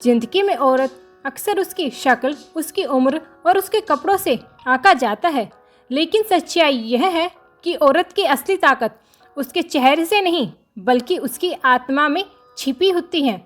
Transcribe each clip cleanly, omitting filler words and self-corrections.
जिंदगी में औरत अक्सर उसकी शक्ल, उसकी उम्र और उसके कपड़ों से आंका जाता है, लेकिन सच्चाई यह है कि औरत की असली ताकत उसके चेहरे से नहीं बल्कि उसकी आत्मा में छिपी होती है।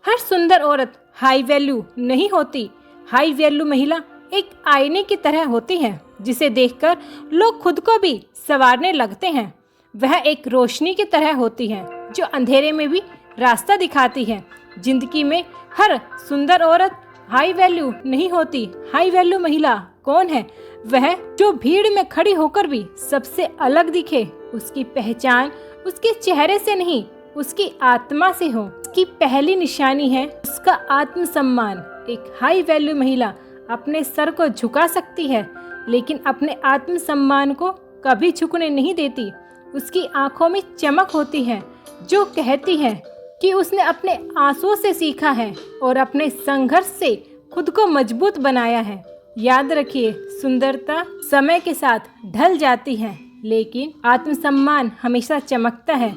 हर सुंदर औरत हाई वैल्यू नहीं होती। हाई वैल्यू महिला एक आईने की तरह होती है जिसे देखकर लोग खुद को भी संवारने लगते हैं। वह एक रोशनी की तरह होती है जो अंधेरे में भी रास्ता दिखाती है। जिंदगी में हर सुंदर औरत हाई वैल्यू नहीं होती। हाई वैल्यू महिला कौन है? वह जो भीड़ में खड़ी होकर भी सबसे अलग दिखे। उसकी पहचान उसके चेहरे से नहीं, उसकी आत्मा से हो। उसकी पहली निशानी है उसका आत्मसम्मान। एक हाई वैल्यू महिला अपने सर को झुका सकती है, लेकिन अपने आत्मसम्मान को कभी झुकने नहीं देती। उसकी आंखों में चमक होती है जो कहती है कि उसने अपने आंसुओं से सीखा है और अपने संघर्ष से खुद को मजबूत बनाया है। याद रखिए, सुंदरता समय के साथ ढल जाती है, लेकिन आत्मसम्मान हमेशा चमकता है।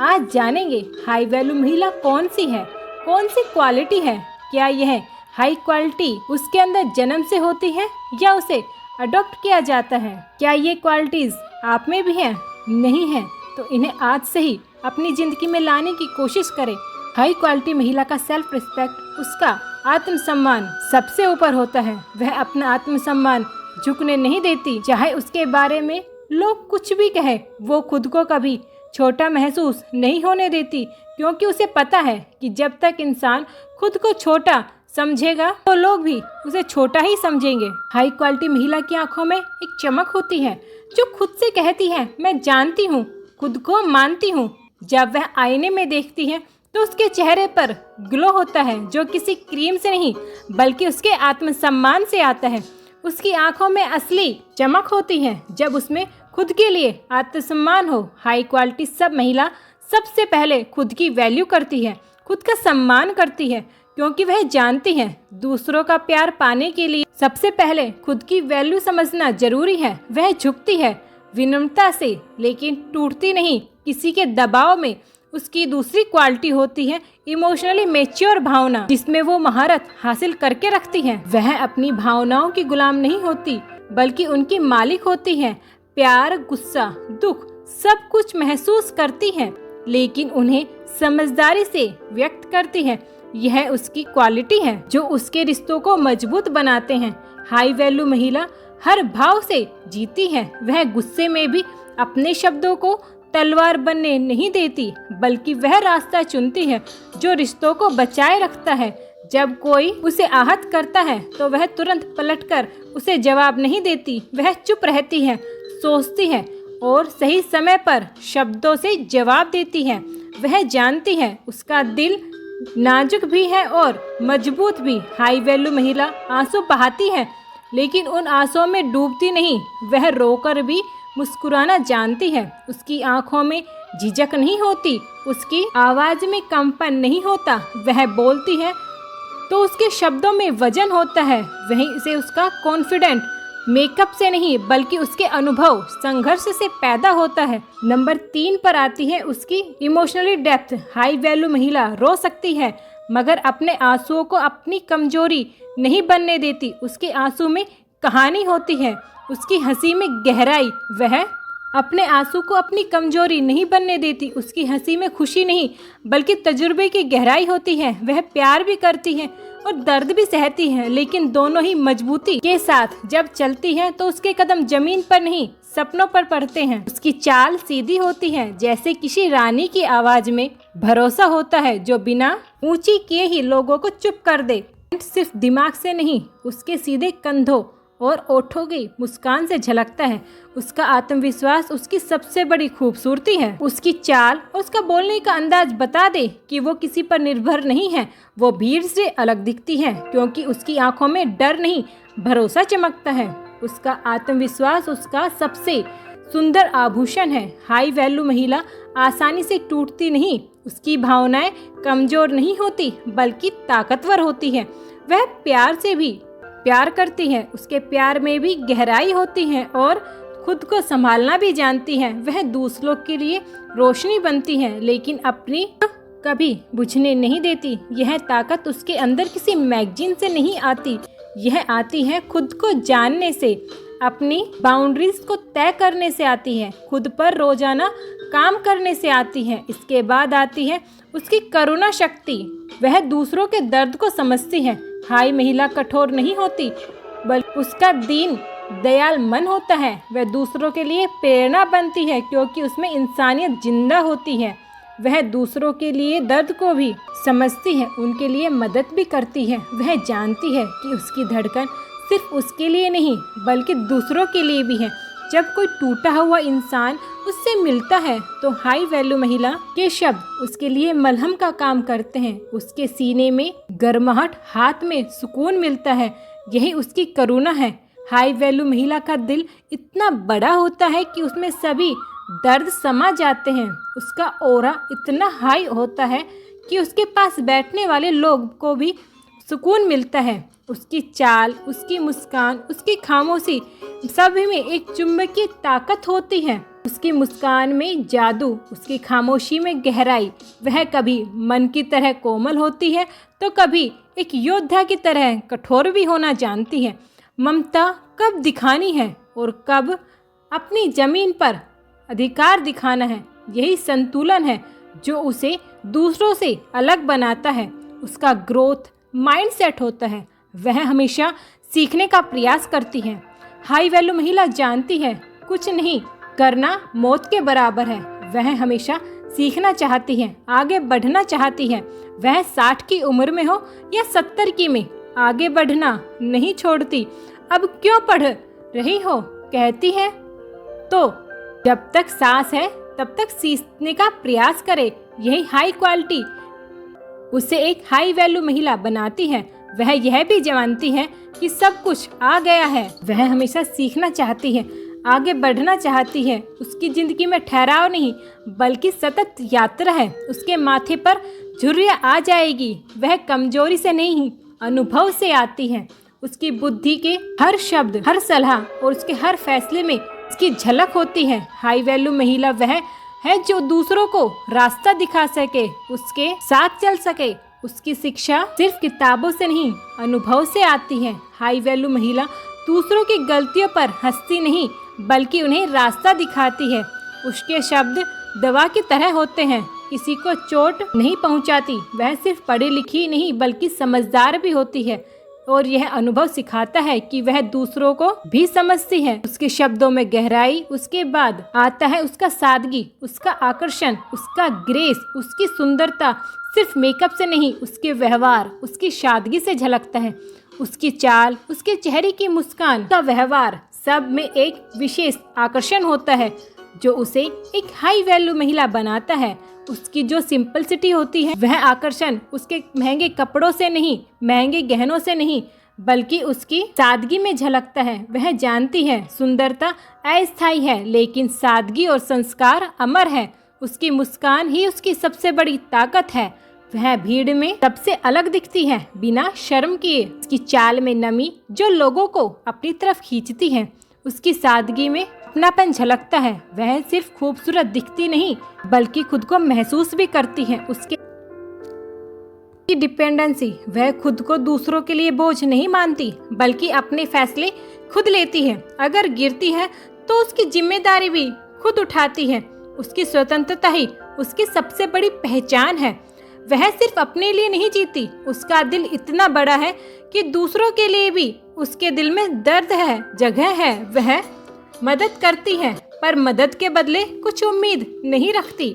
आज जानेंगे हाई वैल्यू महिला कौन सी है, कौन सी क्वालिटी है। क्या यह हाई क्वालिटी उसके अंदर जन्म से होती है या उसे अडॉप्ट किया जाता है? क्या ये क्वालिटीज आप में भी हैं? नहीं है तो इन्हें आज से ही अपनी जिंदगी में लाने की कोशिश करें। हाई क्वालिटी महिला का सेल्फ रिस्पेक्ट, उसका आत्मसम्मान सबसे ऊपर होता है। वह अपना आत्मसम्मान झुकने नहीं देती, चाहे उसके बारे में लोग कुछ भी कहे। वो खुद को कभी छोटा महसूस नहीं होने देती, क्योंकि उसे पता है कि जब तक इंसान खुद को छोटा समझेगा तो लोग भी उसे छोटा ही समझेंगे। हाई क्वालिटी महिला की आंखों में एक चमक होती है जो खुद से कहती है, मैं जानती हूँ, खुद को मानती हूँ। जब वह आईने में देखती है तो उसके चेहरे पर ग्लो होता है जो किसी क्रीम से नहीं बल्कि उसके आत्मसम्मान से आता है। उसकी आंखों में असली चमक होती है जब उसमें खुद के लिए आत्मसम्मान हो। हाई क्वालिटी सब महिला सबसे पहले खुद की वैल्यू करती है, खुद का सम्मान करती है, क्योंकि वह जानती है दूसरों का प्यार पाने के लिए सबसे पहले खुद की वैल्यू समझना जरूरी है। वह झुकती है विनम्रता से, लेकिन टूटती नहीं किसी के दबाव में। उसकी दूसरी क्वालिटी होती है इमोशनली मैच्योर भावना, जिसमें वो महारत हासिल करके रखती है। वह अपनी भावनाओं की गुलाम नहीं होती बल्कि उनकी मालिक होती है। प्यार, गुस्सा, दुख सब कुछ महसूस करती है, लेकिन उन्हें समझदारी से व्यक्त करती है। यह उसकी क्वालिटी है जो उसके रिश्तों को मजबूत बनाते हैं। हाई वैल्यू महिला हर भाव से जीती है। वह गुस्से में भी अपने शब्दों को तलवार बनने नहीं देती, बल्कि वह रास्ता चुनती है जो रिश्तों को बचाए रखता है। जब कोई उसे आहत करता है तो वह तुरंत पलटकर उसे जवाब नहीं देती। वह चुप रहती है, सोचती है और सही समय पर शब्दों से जवाब देती है। वह जानती है उसका दिल नाजुक भी है और मजबूत भी। हाई वैल्यू महिला आंसू बहाती है, लेकिन उन आंसुओं में डूबती नहीं। वह रोकर भी मुस्कुराना जानती है। उसकी आंखों में झिझक नहीं होती, उसकी आवाज में कंपन नहीं होता। वह बोलती है तो उसके शब्दों में वजन होता है। वहीं से उसका कॉन्फिडेंट मेकअप से नहीं बल्कि उसके अनुभव, संघर्ष से पैदा होता है। नंबर 3 पर आती है उसकी इमोशनली डेप्थ। हाई वैल्यू महिला रो सकती है मगर अपने आंसुओं को अपनी कमजोरी नहीं बनने देती। उसके आंसू में कहानी होती है, उसकी हंसी में गहराई। वह अपने आंसू को अपनी कमजोरी नहीं बनने देती। उसकी हंसी में खुशी नहीं बल्कि तजुर्बे की गहराई होती है। वह प्यार भी करती है और दर्द भी सहती है, लेकिन दोनों ही मजबूती के साथ जब चलती है तो उसके कदम जमीन पर नहीं सपनों पर पड़ते हैं। उसकी चाल सीधी होती है जैसे किसी रानी की आवाज में भरोसा होता है जो बिना ऊंची किए ही लोगों को चुप कर दे। सिर्फ दिमाग से नहीं, उसके सीधे कंधों और ओठों की मुस्कान से झलकता है। उसका आत्मविश्वास उसकी सबसे बड़ी खूबसूरती है। उसकी चाल और उसका बोलने का अंदाज बता दे कि वो किसी पर निर्भर नहीं है। वो भीड़ से अलग दिखती है क्योंकि उसकी आंखों में डर नहीं, भरोसा चमकता है। उसका आत्मविश्वास उसका सबसे सुंदर आभूषण है। हाई वैल्यू महिला आसानी से टूटती नहीं। उसकी भावनाएं कमजोर नहीं होती बल्कि ताकतवर होती है। वह प्यार से भी प्यार करती है, उसके प्यार में भी गहराई होती है और खुद को संभालना भी जानती है। वह दूसरों के लिए रोशनी बनती है, लेकिन अपनी कभी बुझने नहीं देती। यह ताकत उसके अंदर किसी मैगजीन से नहीं आती, यह आती है खुद को जानने से, अपनी बाउंड्रीज को तय करने से आती है, खुद पर रोजाना काम करने से आती है। इसके बाद आती है उसकी करुणा शक्ति। वह दूसरों के दर्द को समझती है। हाई महिला कठोर नहीं होती, बल्कि उसका दीन दयाल मन होता है। वह दूसरों के लिए प्रेरणा बनती है क्योंकि उसमें इंसानियत जिंदा होती है। वह दूसरों के लिए दर्द को भी समझती है, उनके लिए मदद भी करती है। वह जानती है कि उसकी धड़कन सिर्फ उसके लिए नहीं बल्कि दूसरों के लिए भी है। जब कोई टूटा हुआ इंसान उससे मिलता है तो हाई वैल्यू महिला के शब्द उसके लिए मलहम का काम करते हैं। उसके सीने में गर्माहट, हाथ में सुकून मिलता है। यही उसकी करुणा है। हाई वैल्यू महिला का दिल इतना बड़ा होता है कि उसमें सभी दर्द समा जाते हैं। उसका ऑरा इतना हाई होता है कि उसके पास बैठने वाले लोग को भी सुकून मिलता है। उसकी चाल, उसकी मुस्कान, उसकी खामोशी सभी में एक चुंबकीय ताकत होती है। उसकी मुस्कान में जादू, उसकी खामोशी में गहराई। वह कभी मन की तरह कोमल होती है तो कभी एक योद्धा की तरह कठोर भी होना जानती है। ममता कब दिखानी है और कब अपनी जमीन पर अधिकार दिखाना है, यही संतुलन है जो उसे दूसरों से अलग बनाता है। उसका ग्रोथ माइंडसेट होता है। वह हमेशा सीखने का प्रयास करती है। हाई वैल्यू महिला जानती है कुछ नहीं करना मौत के बराबर है। वह हमेशा सीखना चाहती है, आगे बढ़ना चाहती है। वह 60 की उम्र में हो या 70 की में, आगे बढ़ना नहीं छोड़ती। अब क्यों पढ़ रही हो कहती है तो जब तक सांस है तब तक सीखने का प्रयास करे। यही हाई क्वालिटी उसे एक हाई वैल्यू महिला बनाती है। वह यह भी जानती है कि सब कुछ आ गया है। वह हमेशा सीखना चाहती है, आगे बढ़ना चाहती है। उसकी जिंदगी में ठहराव नहीं बल्कि सतत यात्रा है। उसके माथे पर झुर्रियाँ आ जाएगी। वह कमजोरी से नहीं अनुभव से आती है। उसकी बुद्धि के हर शब्द, हर सलाह और उसके हर फैसले में उसकी झलक होती है। हाई वैल्यू महिला वह है जो दूसरों को रास्ता दिखा सके, उसके साथ चल सके। उसकी शिक्षा सिर्फ किताबों से नहीं अनुभव से आती है। हाई वैल्यू महिला दूसरों की गलतियों पर हंसती नहीं बल्कि उन्हें रास्ता दिखाती है। उसके शब्द दवा की तरह होते हैं, किसी को चोट नहीं पहुंचाती। वह सिर्फ पढ़ी लिखी नहीं बल्कि समझदार भी होती है और यह अनुभव सिखाता है कि वह दूसरों को भी समझती है। उसके शब्दों में गहराई, उसके बाद आता है उसका सादगी, उसका आकर्षण, उसका ग्रेस, उसकी सुंदरता सिर्फ मेकअप से नहीं, उसके व्यवहार, उसकी सादगी से झलकता है। उसकी चाल, उसके चेहरे की मुस्कान, का व्यवहार सब में एक विशेष आकर्षण होता है जो उसे एक हाई वैल्यू महिला बनाता है। उसकी जो सिंपलिसिटी होती है वह आकर्षण उसके महंगे कपड़ों से नहीं, महंगे गहनों से नहीं बल्कि उसकी सादगी में झलकता है। वह जानती है सुंदरता अस्थायी है लेकिन सादगी और संस्कार अमर है। उसकी मुस्कान ही उसकी सबसे बड़ी ताकत है। वह भीड़ में सबसे अलग दिखती है बिना शर्म किए। उसकी चाल में नमी जो लोगों को अपनी तरफ खींचती है। उसकी सादगी में अपनापन झलकता है। वह सिर्फ खूबसूरत दिखती नहीं बल्कि खुद को महसूस भी करती है। उसके डिपेंडेंसी, वह खुद को दूसरों के लिए बोझ नहीं मानती बल्कि अपने फैसले खुद लेती है। अगर गिरती है तो उसकी जिम्मेदारी भी खुद उठाती है। उसकी स्वतंत्रता ही उसकी सबसे बड़ी पहचान है। वह सिर्फ अपने लिए नहीं जीती, उसका दिल इतना बड़ा है कि दूसरों के लिए भी उसके दिल में दर्द है, जगह है। वह मदद करती है पर मदद के बदले कुछ उम्मीद नहीं रखती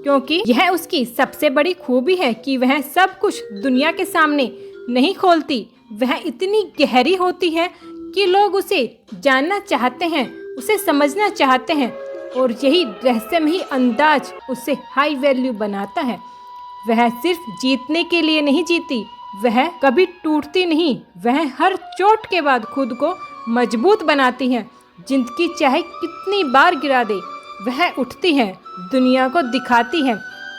क्योंकि यह उसकी सबसे बड़ी खूबी है कि वह सब कुछ दुनिया के सामने नहीं खोलती। वह इतनी गहरी होती है कि लोग उसे जानना चाहते हैं, उसे समझना चाहते हैं और यही रहस्यमयी अंदाज उसे हाई वैल्यू बनाता है। वह सिर्फ जीतने के लिए नहीं जीती, वह कभी टूटती नहीं। वह हर चोट के बाद खुद को मजबूत बनाती है। जिंदगी चाहे कितनी बार गिरा दे वह उठती है, दुनिया को दिखाती है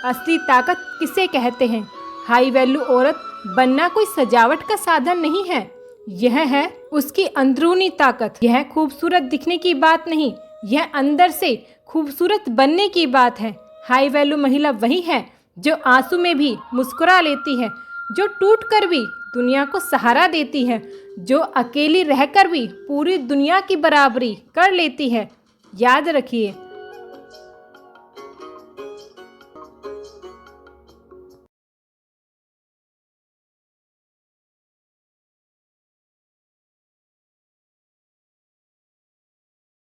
असली ताकत किसे कहते हैं। हाई वैल्यू औरत बनना कोई सजावट का साधन नहीं है, यह है उसकी अंदरूनी ताकत। यह खूबसूरत दिखने की बात नहीं, यह अंदर से खूबसूरत बनने की बात है। हाई वैल्यू महिला वही है जो आंसू में भी मुस्कुरा लेती है, जो टूट कर भी दुनिया को सहारा देती है, जो अकेली रहकर भी पूरी दुनिया की बराबरी कर लेती है। याद रखिए,